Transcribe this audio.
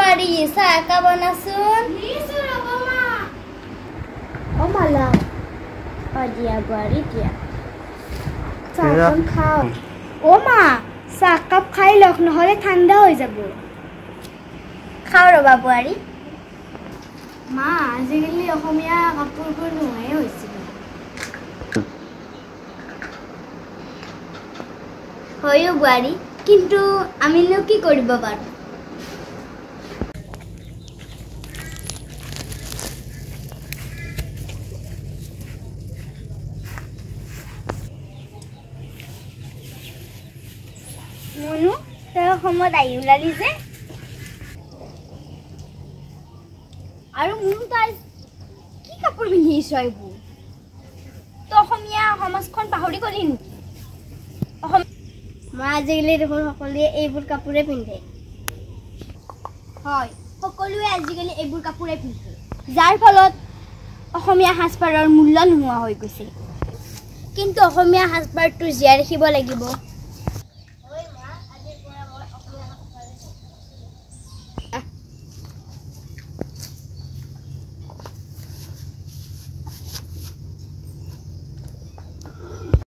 বোৱাৰী চাহ একাপ বনাচোন অ মালা অ দিয়া বোৱাৰী দিয়া চাহকণ খাওঁ অ মা চাহ কাপ খাই লওক নহ'লে ঠাণ্ডা হৈ যাব খাওঁ ৰ'বা বোৱাৰী মা আজিকালি অসমীয়া কাপোৰবোৰ নোহোৱাই হৈছিল হয়ো বোৱাৰী কিন্তু আমিনো কি কৰিব পাৰোঁ মনু তই অসমত আহি ওলালি যে আৰু মনু তাই কি কাপোৰ পিন্ধি আহিছ এইবোৰ তই অসমীয়া সমাজখন পাহৰি গলি নেকি মই আজিকালি দেখোন সকলোৱে এইবোৰ কাপোৰে পিন্ধে হয় সকলোৱে আজিকালি এইবোৰ কাপোৰে পিন্ধে যাৰ ফলত অসমীয়া সাজপাৰৰ মূল্য নোহোৱা হৈ গৈছে কিন্তু অসমীয়া সাজপাৰটো জীয়াই ৰাখিব লাগিব